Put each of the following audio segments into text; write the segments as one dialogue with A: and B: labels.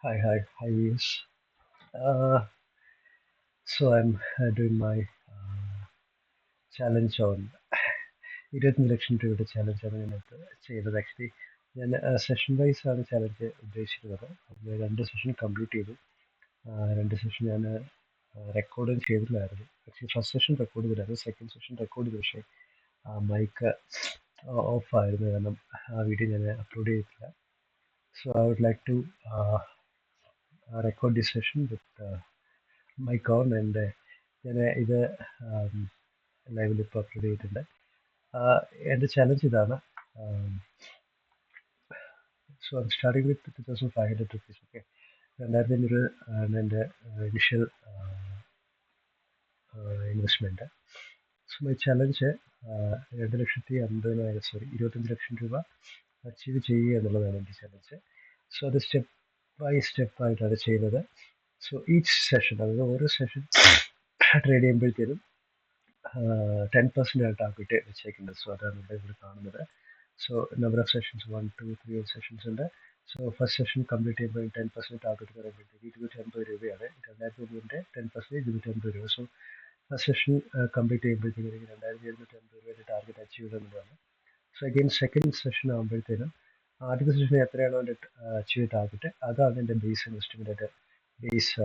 A: Hi, yes. Uh, so I'm doing my challenge on 20 ലക്ഷം രൂപയുടെ ചാലഞ്ചാണ് ഞാനത് ചെയ്തത് ആക്ച്വലി ഞാൻ സെഷൻ വൈസ് ആണ് ചാലഞ്ച് ഉദ്ദേശിക്കുന്നത് അത് രണ്ട് സെഷൻ കംപ്ലീറ്റ് ചെയ്തു രണ്ട് സെഷൻ ഞാൻ റെക്കോർഡ് ചെയ്തിട്ടുണ്ടായിരുന്നു ആക്ച്വലി ഫസ്റ്റ് സെഷൻ റെക്കോർഡ് ചെയ്തിട്ടായിരുന്നു സെക്കൻഡ് സെഷൻ റെക്കോർഡ് ചെയ്തു പക്ഷേ മൈക്ക് ഓഫ് ആയിരുന്നു കാരണം ആ വീഡിയോ ഞാൻ അപ്ലോഡ് ചെയ്തിട്ടില്ല so I would like to record this session with mic on and ഞാൻ ഇത് ലൈവിൽ ഇപ്പോൾ അപ്ലോഡ് ചെയ്തിട്ടുണ്ട് എൻ്റെ ചലഞ്ച് ഇതാണ് so I'm starting with 2500 rupees okay 2500 ആണ് എൻ്റെ initial investment so my challenge 2,50,000 sorry 25 ലക്ഷം രൂപ അച്ചീവ് ചെയ്യുക എന്നുള്ളതാണ് എൻ്റെ ചലഞ്ച് സോ അത് സ്റ്റെപ്പ് ബൈ സ്റ്റെപ്പ് ആയിട്ടാണ് ചെയ്യുന്നത് സോ ഈച്ച് സെഷൻ അതായത് ഓരോ സെഷൻ ട്രേഡ് ചെയ്യുമ്പോഴത്തേനും 10% ആണ് ടാർഗറ്റ് വെച്ചേക്കുന്നത് സോ അതാണ് ഇവിടെ കാണുന്നത് so number of sessions 1 2 3 sessions ഉണ്ട് സോ ഫസ്റ്റ് സെഷൻ കംപ്ലീറ്റ് ചെയ്യുമ്പോൾ 10% ടാർഗറ്റ് പറയുമ്പോഴത്തേക്ക് 250 രൂപയാണ് 2,000 രൂപയുടെ 10% 250 രൂപ സോ ഫസ്റ്റ് സെഷൻ കംപ്ലീറ്റ് ചെയ്യുമ്പോഴത്തേക്ക് എനിക്ക് 2,750 രൂപയുടെ ടാർഗറ്റ് അച്ചീവ് ചെയ്യുന്നതാണ് സോ അഗെയിൻ സെക്കൻഡ് സെഷൻ ആകുമ്പോഴത്തേനും ആദ്യത്തെ സെഷൻ എത്രയാണോ എൻ്റെ അച്ചീവ് ടാർഗറ്റ് അതാണ് എൻ്റെ ബേസ് ഇൻവെസ്റ്റ്മെൻറ്റ് ബേസ്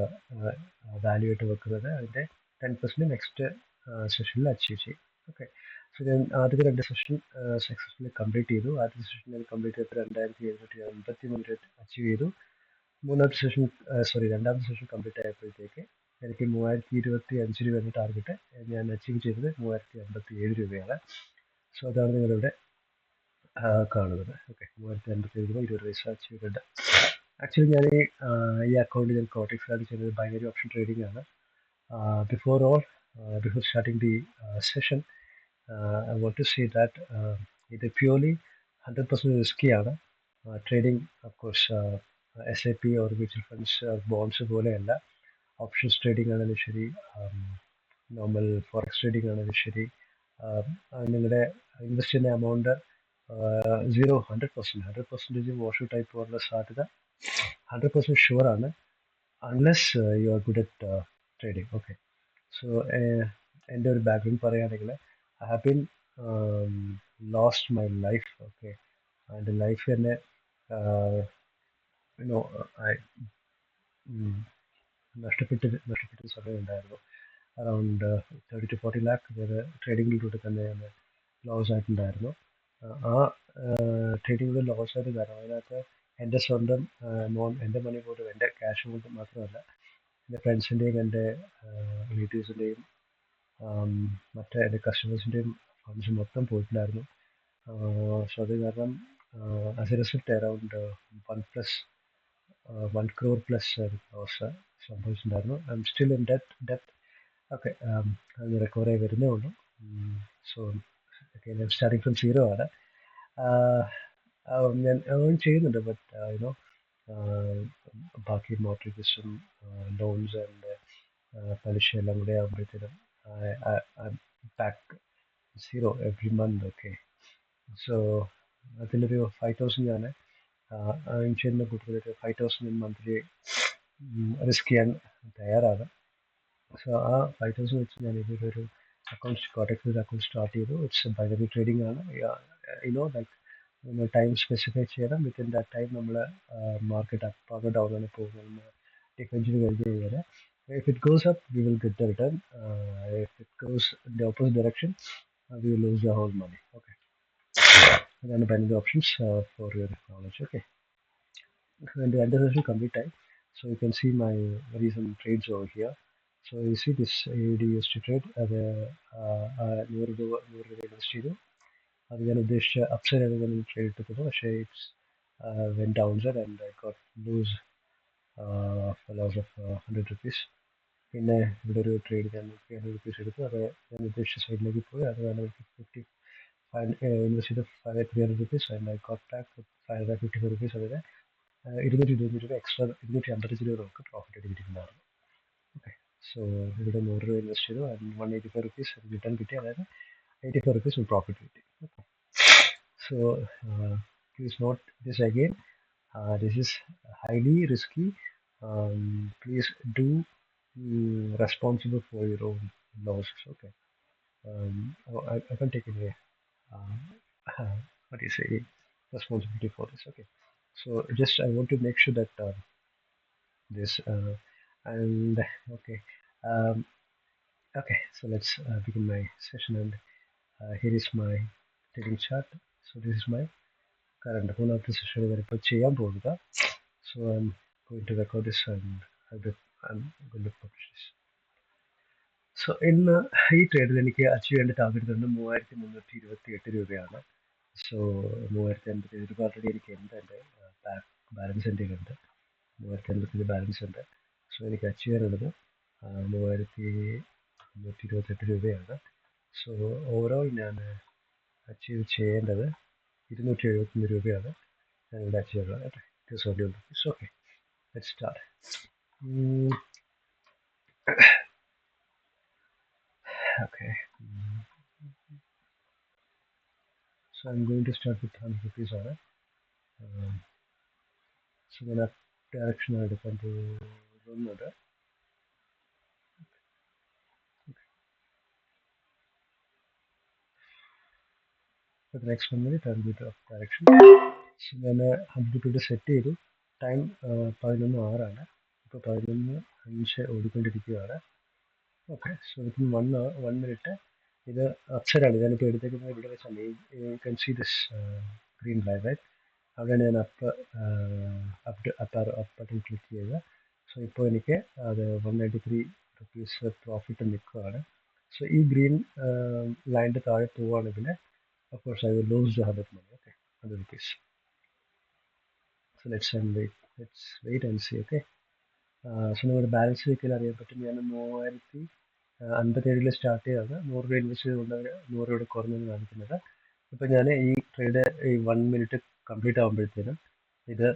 A: വാല്യൂ ആയിട്ട് വെക്കുന്നത് അതിൻ്റെ 10% നെക്സ്റ്റ് സെഷനിൽ അച്ചീവ് ചെയ്യും ഓക്കെ സോ ഞാൻ ആദ്യത്തെ രണ്ട് സെഷൻ സക്സസ്ഫുള്ളി കംപ്ലീറ്റ് ചെയ്തു ആദ്യത്തെ സെഷൻ ഞാൻ കംപ്ലീറ്റ് ചെയ്തപ്പോൾ 2,753 അച്ചീവ് ചെയ്തു മൂന്നാമത്തെ സെഷൻ സോറി രണ്ടാമത്തെ സെഷൻ കംപ്ലീറ്റ് ആയപ്പോഴത്തേക്ക് എനിക്ക് 3,025 രൂപ എന്ന ടാർഗറ്റ് ഞാൻ അച്ചീവ് ചെയ്തത് 3,057 രൂപയാണ് സോ അതാണ് നിങ്ങളിവിടെ കാണുന്നത് ഓക്കെ 3,057 രൂപ 20 പൈസ അച്ചീവ് ചെയ്തിട്ടുണ്ട് ആക്ച്വലി ഞാൻ ഈ അക്കൗണ്ട് ഞാൻ കോട്ടക്സിലാണ് ചെയ്തത് ബൈനറി ഓപ്ഷൻ ട്രേഡിംഗ് ആണ് before all before starting the session I want to say that ഇത് purely 100% risky ആണ് trading of course SIP or mutual funds bonds പോലെയല്ല ഓപ്ഷൻസ് ട്രേഡിംഗ് ആണെങ്കിലും ശരി നോർമൽ ഫോറക്സ് ട്രേഡിംഗ് ആണെങ്കിലും ശരി നിങ്ങളുടെ ഇൻവെസ്റ്റ് ചെയ്യുന്ന എമൗണ്ട് 100% വാഷ് ഔട്ട് ആയി പോകാനുള്ള സാധ്യത 100% ഷുവർ ആണ് unless you are good at trading okay so എൻ്റെ ഒരു ബാക്ക്ഗ്രൗണ്ട് പറയുകയാണെങ്കിൽ I have been lost my life okay എൻ്റെ ലൈഫ് തന്നെ യുനോ നഷ്ടപ്പെട്ട സമയം ഉണ്ടായിരുന്നു അറൗണ്ട് 30 to 40 lakh വരെ ട്രേഡിങ്ങിലൂടെ തന്നെ ഞാൻ ലോസ് ആയിട്ടുണ്ടായിരുന്നു ആ ട്രേഡിങ്ങിൽ ലോസ് ആയത് കാരണം അതിനകത്ത് എൻ്റെ സ്വന്തം എൻ്റെ മണി പോലും എൻ്റെ ക്യാഷ് കൊണ്ട് മാത്രമല്ല എൻ്റെ ഫ്രണ്ട്സിൻ്റെയും എൻ്റെ റിലേറ്റീവ്സിൻ്റെയും മറ്റേ എൻ്റെ കസ്റ്റമേഴ്സിൻ്റെയും ഫണ്ട്സ് മൊത്തം പോയിട്ടുണ്ടായിരുന്നു സോ അത് കാരണം as a result around 1 crore plus loss സംഭവിച്ചിട്ടുണ്ടായിരുന്നു ഐ എം സ്റ്റിൽ ഇൻ ഡെപ്റ്റ് ഓക്കെ അത് റിക്കവർ ആയി വരുന്നേ ഉള്ളൂ സോ സ്റ്റാർട്ടിങ് ഫ്രം സീറോ ആണ് ഞാൻ ഏൺ ചെയ്യുന്നുണ്ട് ബട്ട് യുനോ ബാക്കി മോർട്ടേജസും ലോൺസ് ആൻഡ് പലിശ എല്ലാം കൂടെ ആകുമ്പോഴത്തേനും back zero every month okay so അതിലൊരു 5,000 ഞാൻ ഏൺ ചെയ്യുന്ന കൂട്ടത്തിലൊരു 5,000 മന്ത്ലി റിസ്ക് ചെയ്യാൻ തയ്യാറാണ് സോ ആ 5,000 വെച്ച് ഞാൻ ഇതിലൊരു അക്കൗണ്ട് കോട്ടക്സിൽ ഒരു അക്കൗണ്ട് സ്റ്റാർട്ട് ചെയ്തു ഇറ്റ്സ് ബൈനറി ട്രേഡിംഗ് ആണ് യുനോ ലൈക്ക് ടൈം സ്പെസിഫൈ ചെയ്യണം വിത്തിൻ ദാറ്റ് ടൈം നമ്മൾ മാർക്കറ്റ് അപ്പാകോ ഡൗൺ ആണ് പോകുന്നത് ഡിഫെൻഡ് ചെയ്ത് കഴിഞ്ഞ് കഴിഞ്ഞാൽ if it goes up we will get the return if it goes in the opposite direction we will lose the whole money okay അതാണ് binary options for your knowledge okay എൻ്റെ രണ്ട് session complete ആയി so you can see my recent trades over here so you see this AUD used to trade അത് 100 രൂപ invest ചെയ്തു അത് ഞാൻ ഉദ്ദേശിച്ച അപ്സൈഡ് ആണ് ഞാൻ ട്രേഡ് എടുത്തത് പക്ഷേ it's when down side and I got lose loss of 100 rupees പിന്നെ ഇവിടെ ഒരു ട്രേഡ് ഞാൻ 300 rupees എടുത്തു അത് ഞാൻ ഉദ്ദേശിച്ച സൈഡിലേക്ക് പോയി അത് കാരണം എനിക്ക് 50 ഇൻവെസ്റ്റ് ചെയ്ത് 300 rupees and I got back 554 rupees അതിന് 225 രൂപ എക്സ്ട്രാ 255 രൂപ നമുക്ക് പ്രോഫിറ്റ് ആയിട്ട് കിട്ടിയിട്ടുണ്ടായിരുന്നു ഓക്കെ സോ ഇവിടെ 100 രൂപ ഇൻവെസ്റ്റ് ചെയ്തു ആൻഡ് 185 rupees റിട്ടേൺ കിട്ടി അതായത് 84 rupees പ്രോഫിറ്റ് കിട്ടി so please note this again This is highly risky. Please do responsible for your own losses. Okay. I can't take any um, what do you say responsibility for this. Okay. So just I want to make sure that this and okay. Um, okay. So let's begin my session, and here is my trading chart. So this is my current മൂന്നാമത്തെ session ഞാനിപ്പോൾ ചെയ്യാൻ പോകുന്നത്. So I'm going to record this and I'm going to publish this. So ഇന്ന് ഈ ട്രേഡിൽ എനിക്ക് achieve ചെയ്യേണ്ട target തന്നെ 3328 രൂപയാണ്. സോ 3057 രൂപ ഓൾറെഡി എനിക്ക് ഉണ്ട്, എൻ്റെ ബാലൻസ് എൻ്റെ ഉണ്ട് 3057 ബാലൻസ് ഉണ്ട്. സോ എനിക്ക് അച്ചീവ് ചെയ്യാനുള്ളത് 3328 രൂപയാണ്. സോ ഓവറോൾ ഞാൻ അച്ചീവ് ചെയ്യേണ്ടത് 271 രൂപയാണ് ഞാനിവിടെ അച്ചീവ് ചെയ്യുന്നത്. കേട്ടോ, it's only on rupees. Okay, let's start. Okay. So I'm going to start with 100 rupees on it. So then a direction I depend to run order. For the next 1 minute I'll be the direction. So then 100 rupees set ചെയ്തു. Time 11:06 ഇപ്പോൾ 11:05 ഓടിക്കൊണ്ടിരിക്കുകയാണ്. Okay, so within 1 minute ഇത് അപ്സൈഡാണ് ഞാനിപ്പോൾ എടുത്തേക്കുന്നത്. ഇവിടെ വെച്ചാൽ you can see this green line right, അവിടെയാണ് ഞാൻ അപ്പ് ബട്ടൺ ക്ലിക്ക് ചെയ്യുക. സോ ഇപ്പോൾ എനിക്ക് അത് 193 റുപ്പീസ് പ്രോഫിറ്റ് നിൽക്കുകയാണ്. സോ ഈ ഗ്രീൻ ലൈനിൻ്റെ താഴെ പോവുകയാണെങ്കിൽ of course I will lose the 100 money. Okay, 100 rupees. So let's wait and see. Okay. So നമ്മുടെ ബാലൻസ് വെക്കൽ അറിയാൻ പറ്റും. ഞാൻ 3057 സ്റ്റാർട്ട് ചെയ്തത് 100 രൂപ ഇൻവെസ്റ്റ് ചെയ്തുകൊണ്ട് 100 രൂപയുടെ കുറഞ്ഞെന്ന് കാണിക്കുന്നത്. ഇപ്പം ഞാൻ ഈ ട്രേഡ് ഈ 1 minute കംപ്ലീറ്റ് ആകുമ്പോഴത്തേനും ഇത്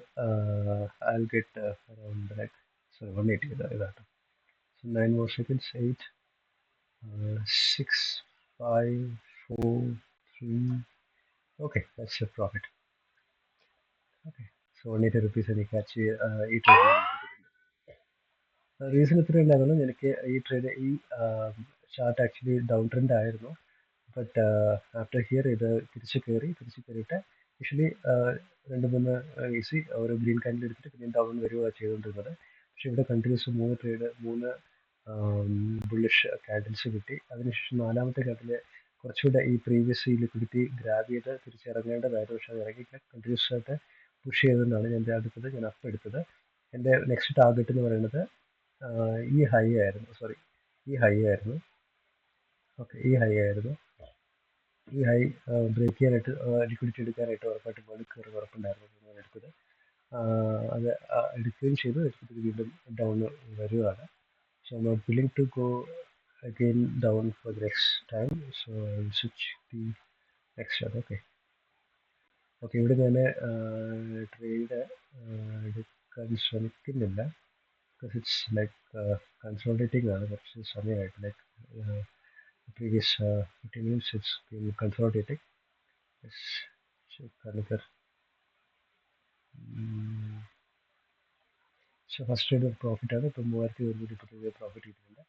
A: I will get around like 180 ഇതാട്ടോ. So 9 more seconds. 8 6 5 4 3. Okay, that's a profit. Okay, so 180 rupees എനിക്ക് അച്ചീവ് ഈ ട്രേഡ് റീസൺ ഇത്രയും ഉണ്ടായിരുന്നു. എനിക്ക് ഈ ട്രേഡ് ഈ ചാർട്ട് ആക്ച്വലി ഡൗൺ ട്രെൻഡ് ആയിരുന്നു. ബട്ട് ആഫ്റ്റർ ഹിയർ ഇത് തിരിച്ച് കയറിയിട്ട് യൂഷ്വലി 2-3 ഈസി ഓരോ ഗ്രീൻ കാൻഡിൽ എടുത്തിട്ട് പിന്നെ ഡൗൺ വരികയാണ് ചെയ്തുകൊണ്ടിരുന്നത്. പക്ഷേ ഇവിടെ കണ്ടിന്യൂസ് 3 ബുള്ളിഷ് ക്യാൻഡിൽസ് കിട്ടി. അതിനുശേഷം 4ാമത്തെ ക്യാൻഡിൽ കുറച്ചുകൂടെ ഈ പ്രീവിയസ് ഈ ലിക്വിഡിറ്റി ഗ്രാബ് ചെയ്ത് തിരിച്ചിറങ്ങേണ്ടതായിരുന്നു. പക്ഷേ അത് ഇറങ്ങിയില്ല. കണ്ടിന്യൂസ് ആയിട്ട് പുഷ് ചെയ്തുകൊണ്ടാണ് ഞാൻ അപ്പ് എടുത്തത്. എൻ്റെ നെക്സ്റ്റ് ടാർഗറ്റ് എന്ന് പറയുന്നത് ഈ ഹൈ ആയിരുന്നു. ഓക്കെ, ഈ ഹൈ ബ്രേക്ക് ചെയ്യാനായിട്ട് ലിക്വിഡിറ്റി എടുക്കാനായിട്ട് ഉറപ്പായിട്ട് മുകളിൽ കയറി ഉറപ്പുണ്ടായിരുന്നു. ഞാൻ എടുത്തത് അത് എടുക്കുകയും ചെയ്തു. എടുത്തിട്ട് വീണ്ടും ഡൗൺ വരുവാണ്. So I'm not willing to go again down for the next time. So I'll switch the next chart. Okay. ഇവിടെ ഞാൻ ട്രേഡ് എടുക്കാൻ ശ്രമിക്കുന്നില്ല. because it's like consolidating ആണ് കുറച്ച് സമയമായിട്ട്. Like previous 15 minutes it's been consolidating. Let's check another. So first trade profit ആണ്. ഇപ്പോൾ 3127 profit കിട്ടുന്നുണ്ട്.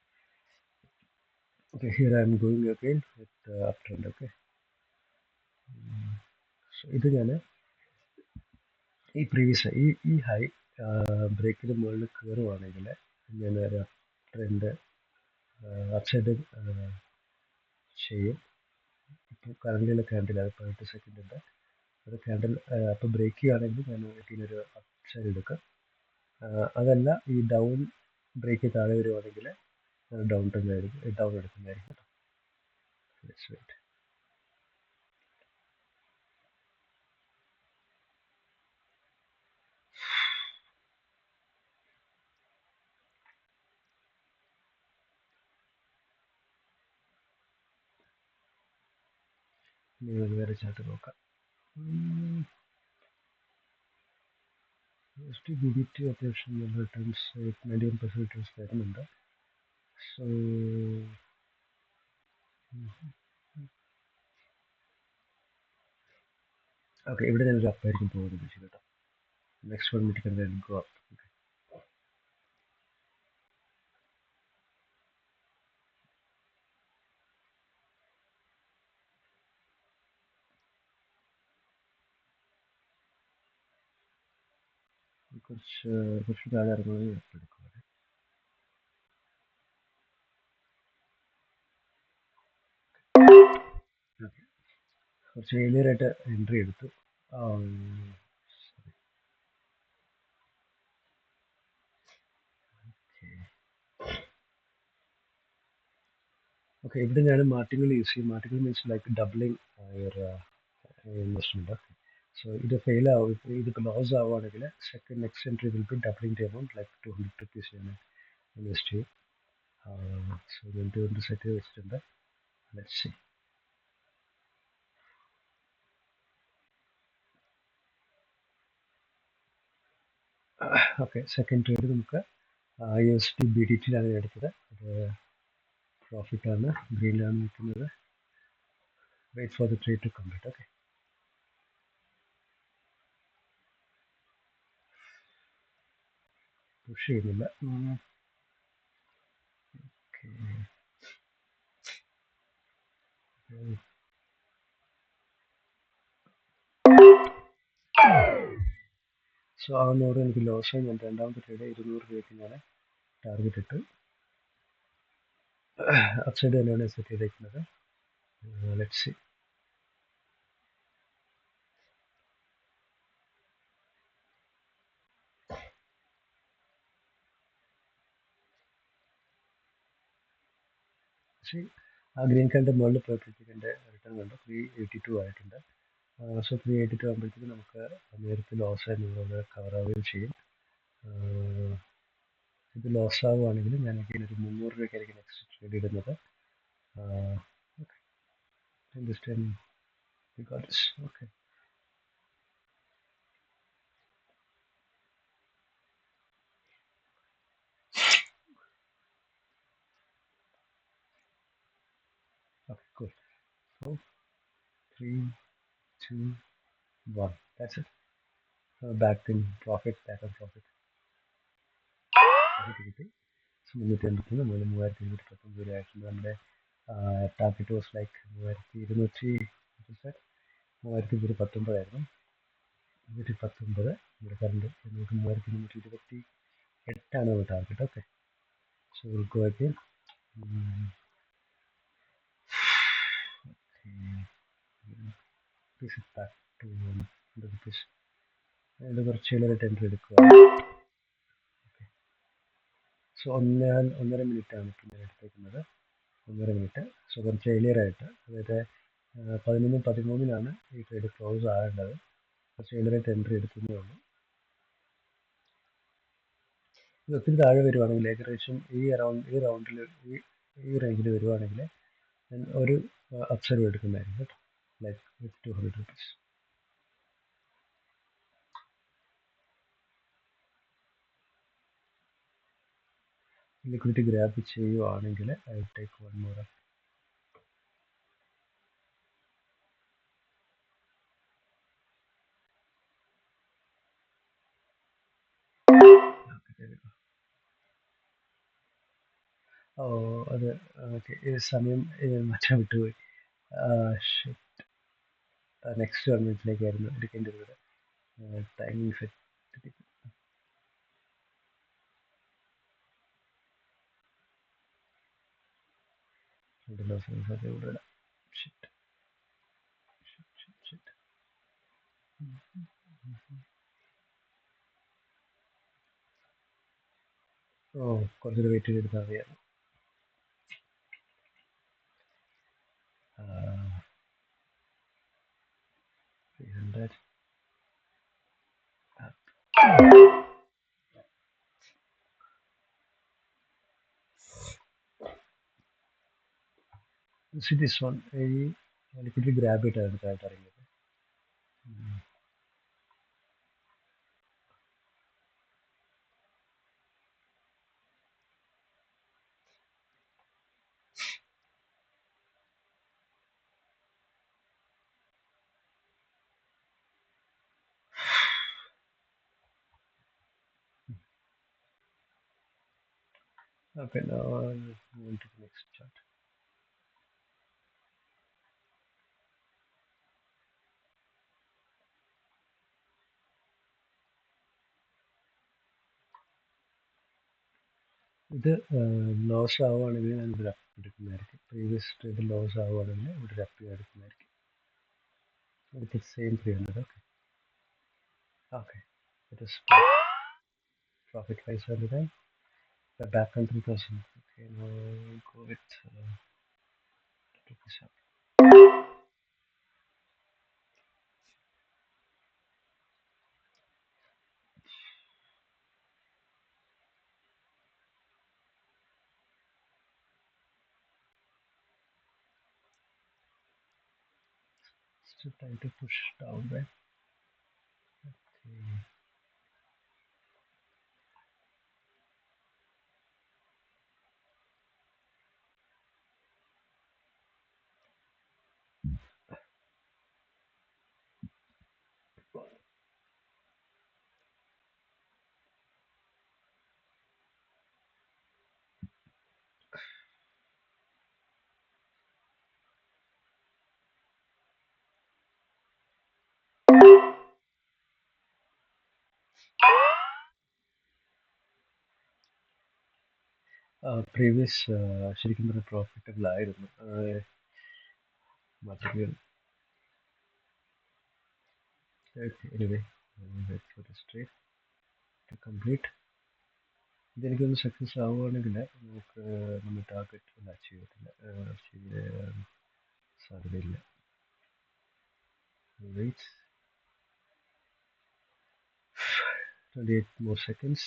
A: Okay, here I am going again with uptrend. Okay. So ഇത് ഞാൻ ഈ പ്രീവിയസ് ഈ ഹൈ ബ്രേക്കിന് മുകളിൽ കയറുവാണെങ്കിൽ ഞാൻ ഒരു ട്രെൻഡ് അപ്സൈഡ് ചെയ്യും. ഇപ്പോൾ കറണ്ടിലുള്ള ക്യാൻഡിൽ അത് 18 സെക്കൻഡ് ഉണ്ട്. അത് ക്യാൻഡിൽ അപ്പോൾ ബ്രേക്ക് ചെയ്യുകയാണെങ്കിൽ ഞാൻ ഇതിനൊരു അപ്സൈഡ് എടുക്കാം. അതല്ല ഈ ഡൗൺ ബ്രേക്ക് താഴെ വരുവാണെങ്കിൽ ഡൗൺ എടുക്കുന്നതായിരിക്കും. Let's wait. നിങ്ങൾ വേറെ ചാർട്ട് നോക്കാം. BDT അത്യാവശ്യം നല്ല റിട്ടേൺസ് 91% റിട്ടേൺസ് തരുന്നുണ്ട്. സോ ഓക്കെ, ഇവിടെ ഞാനൊരു അപ്പായിരിക്കും പോകുന്നത് കേട്ടോ. Next 1 minute and then go up. കുറച്ച് താഴെ ഇറങ്ങുന്നത് എടുക്കും. കുറച്ച് ഏലിയറായിട്ട് എൻട്രി എടുത്തു. ഓക്കെ, ഇവിടെ ഞാൻ മാർട്ടിങ്ങൾ യൂസ് ചെയ്യും. Martingale means like doubling your investment. Okay, so ഇത് ഫെയിൽ ആവും, ഇതിപ്പോൾ ലോസ് ആവുകയാണെങ്കിൽ second next entry will be doubling the amount like 200 rupees ഞാൻ ഇൻവെസ്റ്റ് ചെയ്യും. സോ ഇത് എന്തുകൊണ്ട് സെറ്റ് ചെയ്ത് വെച്ചിട്ടുണ്ട്. Let's see. Okay, second trade നമുക്ക് USD BDT-യിലാണ് എടുത്തത്. അത് പ്രോഫിറ്റാണ്, ഗ്രീനിലാണ് നിൽക്കുന്നത്. Wait for the trade to complete. Okay, push ചെയ്യുന്നില്ല. സോ ആ 100 എനിക്ക് ലോസായി. ഞാൻ രണ്ടാമത്തെ ട്രേഡ് 200 രൂപയ്ക്ക് ഞാൻ ടാർഗറ്റ് ഇട്ടു. അപ്സൈഡ് തന്നെയാണ് സെറ്റ് ചെയ്തേക്കുന്നത്. Let's see. ആ ഗ്രീൻ കാർഡിൻ്റെ മുകളിൽ പോയപ്പോഴത്തേക്ക് എൻ്റെ റിട്ടേൺ കണ്ടു 382 ആയിട്ടുണ്ട്. സോ 382 ആകുമ്പോഴത്തേക്ക് നമുക്ക് നേരത്തെ ലോസായി നിങ്ങളത് കവർ ആവുകയും ചെയ്യും. ഇത് ലോസ് ആവുകയാണെങ്കിൽ ഞാൻ എനിക്ക് ഒരു 300 രൂപയ്ക്കായിരിക്കും നെക്സ്റ്റ് ട്രേഡ് ഇടുന്നത്. Okay, okay, cool. So 3, 2, 1. That's it. Back in profit, back on profit. കിട്ടി. 380 നമ്മൾ 3219 രൂപ ആയിട്ടുണ്ട്. നമ്മുടെ ടാർഗറ്റ് വാസ് ലൈക്ക് 3219 ആയിരുന്നു. 219 നമ്മുടെ കറണ്ട് നമുക്ക് 3228 നമ്മുടെ target. Okay, so will go again. This is back to 100 rupees. അതിൽ കുറച്ച് ഏലറായിട്ട് എൻട്രി എടുക്കുക. സോ 1.5 മിനിറ്റാണ് ഇപ്പോൾ ഞാൻ എടുത്തേക്കുന്നത്. 1.5 മിനിറ്റ്. സോ കുറച്ച് ഏലിയറായിട്ട്, അതായത് 11:13 ഈ ട്രേഡ് ക്ലോസ് ആകേണ്ടത്. കുറച്ച് ഏലിയറായിട്ട് എൻട്രി എടുക്കുന്നേ ഉള്ളൂ. ഇത് ഒത്തിരി താഴെ വരുവാണെങ്കിൽ, ഏകദേശം ഈ റൗണ്ടിൽ ഈ റേഞ്ചിൽ വരുവാണെങ്കിൽ ഞാൻ ഒരു അപ്സൈഡ് എടുക്കുന്നതായിരിക്കും കേട്ടോ, ലൈക്ക് വിത്ത് 200 rupees. ലിക്വിഡിറ്റി ഗ്രാബ് ചെയ്യുവാണെങ്കിൽ ഐ ടേക്ക് വൺ മോർ. ഓ, അത് ഓക്കെ, സമയം മാറ്റാൻ വിട്ടുപോയി. നെക്സ്റ്റ് 1 മിനിറ്റിലേക്കായിരുന്നു എടുക്കേണ്ടിരുന്നത്. ടൈമിംഗ് സെറ്റ് കൂടുതലാണ്. ഓ, കുറച്ചുകൂടി വെയിറ്റ് ചെയ്തെടുത്താൽ മതിയായിരുന്നു. See this one, ഈ ലിക്വിഡിറ്റി ഗ്രാബ് ചെയ്തിട്ടാണ് താഴോട്ട് ഇറങ്ങിയത്. Okay, now I'll move to the next chart. ഇത് ലോസ് ആവുകയാണെങ്കിൽ ഞാൻ ഇവിടെ എടുക്കുന്നതായിരിക്കും. പ്രീവിയസ് ട്രേഡ് ലോസ് ആവുകയാണെങ്കിൽ ഇവിടെ അപ്പ് എടുക്കുന്നതായിരിക്കും. എടുത്ത് same 300. Okay okay, it is profit 579. We're back on 3000. Okay, now go with this up. Still trying to push down, right? Okay. Previous ശരിക്കും പറഞ്ഞാൽ പ്രോഫിറ്റബിൾ ആയിരുന്നു. മറ്റൊരു anyway for this trade to complete. ഇതെനിക്കൊന്ന് success ആവുകയാണെങ്കിൽ നമുക്ക് നമ്മുടെ target ഒന്നും achieve ചെയ്യത്തില്ല, ചെയ്യാൻ സാധ്യതയില്ല. Wait 28 more seconds.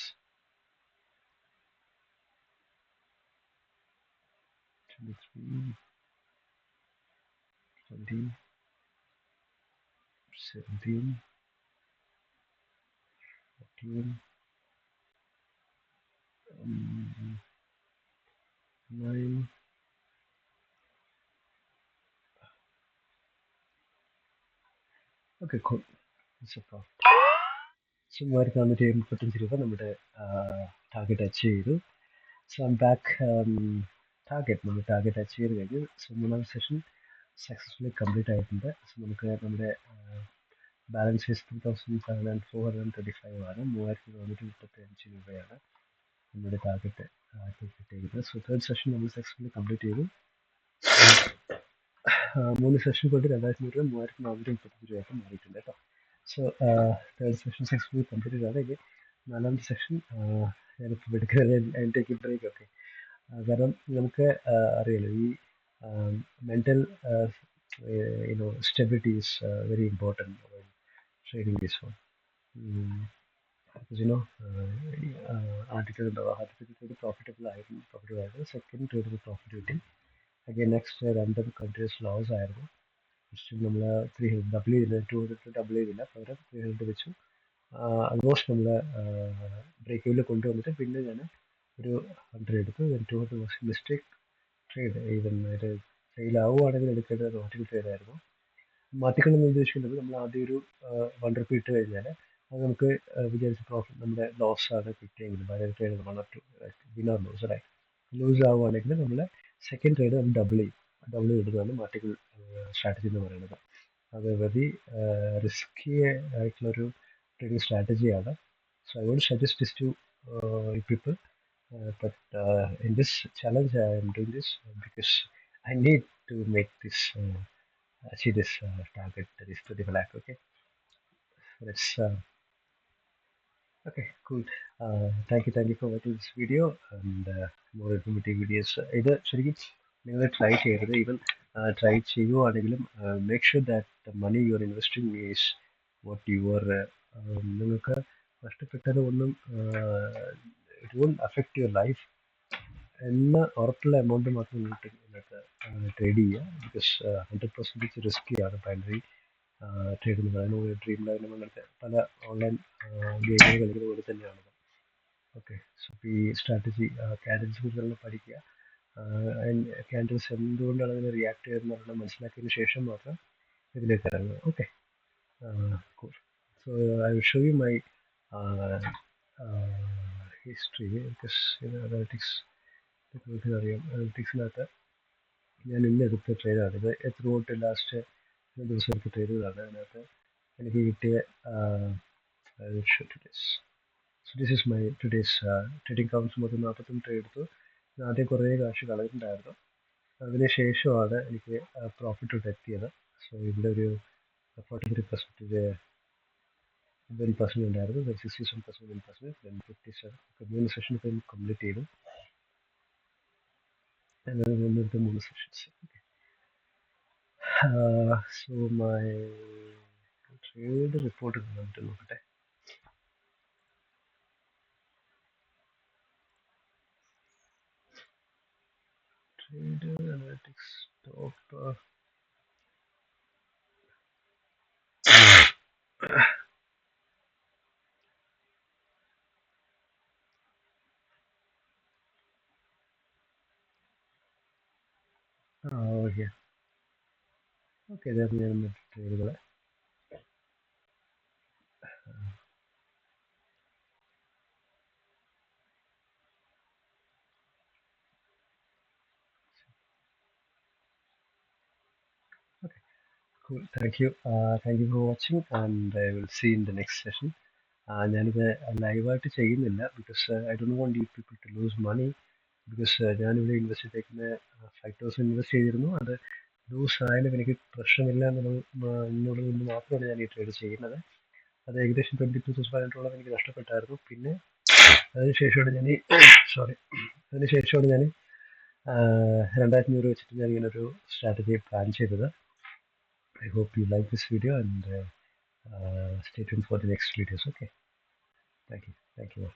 A: 23, 20, 17, 14, 9. Okay, cool. It's a profit. So 3485 രൂപ നമ്മുടെ ടാർഗറ്റ് അച്ചീവ് ചെയ്തു. So I'm back target. നമ്മുടെ ടാർഗറ്റ് അച്ചീവ് ചെയ്ത് കഴിഞ്ഞു. സോ മൂന്നാം സെഷൻ സക്സസ്ഫുള്ളി കംപ്ലീറ്റ് ആയിട്ടുണ്ട്. സോ നമുക്ക് നമ്മുടെ ബാലൻസ് 2535 ആണ്. 3435 രൂപയാണ് നമ്മുടെ ടാർഗറ്റ് കിട്ടിയത്. സോ തേർഡ് സെഷൻ നമ്മൾ സക്സസ്ഫുള്ളി കംപ്ലീറ്റ് ചെയ്തു. 3 സെഷൻ കൊണ്ട് 2500 രൂപ 3435 രൂപയായിട്ട് മാറിയിട്ടുണ്ട് കേട്ടോ. So third session successfully complete ആണ്. ഇനി നാലാമത്തെ സെഷൻ ഞാനിപ്പോൾ എടുക്കുന്നത് ടേക്ക് ബ്രേക്ക്. ഓക്കെ, കാരണം നമുക്ക് അറിയാലോ ഈ mental stability is very important when trading this one. Because ആദ്യത്തെ ട്രേഡ് പ്രോഫിറ്റബിൾ ആയിരുന്നു. സെക്കൻഡ് ട്രേഡ് പ്രോഫിറ്റ് കിട്ടി. അഗൈൻ നെക്സ്റ്റ് രണ്ടും കണ്ടിന്യൂസ് ലോസ് ആയിരുന്നു. നമ്മൾ 300 ഡബിൾ ചെയ്തില്ല, 200 ഡബിൾ ചെയ്തില്ല, പകരം 300 വെച്ചു. ആൾമോസ്റ്റ് നമ്മൾ ബ്രേക്ക് ഇവിൽ കൊണ്ടുവന്നിട്ട് പിന്നെ ഞാൻ ഒരു 100 എടുത്തു. 200 വാസ് മിസ്റ്റേക്ക് ട്രേഡ്. ഈവൻ ഇത് ഫെയിൽ ആവുകയാണെങ്കിൽ എടുക്കേണ്ടത് ഓട്ടോമാറ്റിക് ട്രേഡ് ആയിരുന്നു. മാറ്റിക്കളെന്ന് ഉദ്ദേശിക്കുന്നത് നമ്മൾ ആദ്യം ഒരു 1 റുപ്പി ഇട്ട് കഴിഞ്ഞാൽ അത് നമുക്ക് വിചാരിച്ച പ്രോഫിറ്റ് നമ്മുടെ ലോസ് ആണ് കിട്ടിയെങ്കിൽ ഭയങ്കര trade winner loss right. Lose ആവുകയാണെങ്കിൽ നമ്മൾ സെക്കൻഡ് ട്രേഡ് നമ്മൾ ഡബിൾ ഇടുന്നതാണ് മാറ്റിക്കൽ സ്ട്രാറ്റജി എന്ന് പറയുന്നത്. അത് വെരി റിസ്കി ആയിട്ടുള്ളൊരു ട്രേഡിംഗ് സ്ട്രാറ്റജിയാണ്. So I won't suggest this to people. But in this challenge, I am doing this because I need to make this achieve this target, that is 25 lakh. Okay, let's okay, cool. Thank you for watching this video and more informative videos. ഇത് ശരിക്കും നിങ്ങൾ try ചെയ്യരുത്. Even try ചെയ്യുവാണെങ്കിലും make sure that the money you are investing is what your നിങ്ങൾക്ക് നഷ്ടപ്പെട്ടത് ഒന്നും it won't affect your life എന്ന ഉറപ്പുള്ള എമൗണ്ട് മാത്രം നിങ്ങൾക്ക് ട്രേഡ് ചെയ്യുക. ബിക്കോസ് 100% റിസ്ക്കിയാണ് ബൈനറി ട്രേഡ് എന്ന് പറയുന്നത്. ഡ്രീം ലൈൻ അങ്ങനത്തെ പല ഓൺലൈൻ ഗെയിമുകൾ കളിക്കുന്ന പോലെ തന്നെയാണ്. ഓക്കെ, സോ ഈ സ്ട്രാറ്റജി ക്യാൻഡിൽസ് കുറിച്ചുള്ള പഠിക്കുക. ക്യാൻഡിൽസ് എന്തുകൊണ്ടാണ് അതിനെ റിയാക്ട് ചെയ്യുന്നതെന്നുള്ള മനസ്സിലാക്കിയതിന് ശേഷം മാത്രം ഇതിലേക്ക് ഇറങ്ങുക. Okay, cool. So I will show you my history because analytics നിങ്ങൾക്ക് അറിയാം അനലിറ്റിക്സിനകത്ത് ഞാൻ ഇന്ന് എടുത്ത ട്രേഡാണ് ഇത്. ത്രൂ ഔട്ട് ലാസ്റ്റ് ദിവസം എടുത്ത ട്രേഡുകളാണ്. അതിനകത്ത് എനിക്ക് കിട്ടിയ so this is my today's trading counts. മൊത്തം 45 ട്രേഡ് എടുത്തു. ആദ്യം കുറേ കാശ് കളഞ്ഞിട്ടുണ്ടായിരുന്നു. അതിനുശേഷമാണ് എനിക്ക് പ്രോഫിറ്റോട്ട് എത്തിയത്. സോ ഇവിടെ ഒരു 43% വിൻ പെർസെൻറ്റ് ഉണ്ടായിരുന്നു. 67% വിൻ പെർസെൻറ്റ്, 57 3 സെഷൻ കംപ്ലീറ്റ് ചെയ്തു. എന്നിട്ട് 3 sessions. So my trade report കണ്ടിട്ട് നോക്കട്ടെ. Trade analytics top okay okay. ഇതായിരുന്നു ഞാൻ ട്രേഡുകൾ. Okay, cool. Thank you for watching and I will see you in the next session. ഞാനിത് ലൈവായിട്ട് ചെയ്യുന്നില്ല because I don't want you people to lose money. Because ഞാനിവിടെ invest ചെയ്തേക്കുന്ന 5,000 invest ചെയ്തിരുന്നു. അത് loose ആയാലും എനിക്ക് പ്രശ്നമില്ല എന്നുള്ളത് കൊണ്ട് മാത്രമാണ് ഞാൻ ഈ ട്രേഡ് ചെയ്യുന്നത്. അത് ഏകദേശം 22,500 എനിക്ക് നഷ്ടപ്പെട്ടായിരുന്നു. പിന്നെ അതിനുശേഷമാണ് ഞാൻ അതിനുശേഷമാണ് ഞാൻ 2,500 വെച്ചിട്ട് ഞാൻ ഇങ്ങനൊരു സ്ട്രാറ്റജി പ്ലാൻ ചെയ്തത്. I hope you like this video and stay tuned for the next videos. Okay. Thank you. Thank you all.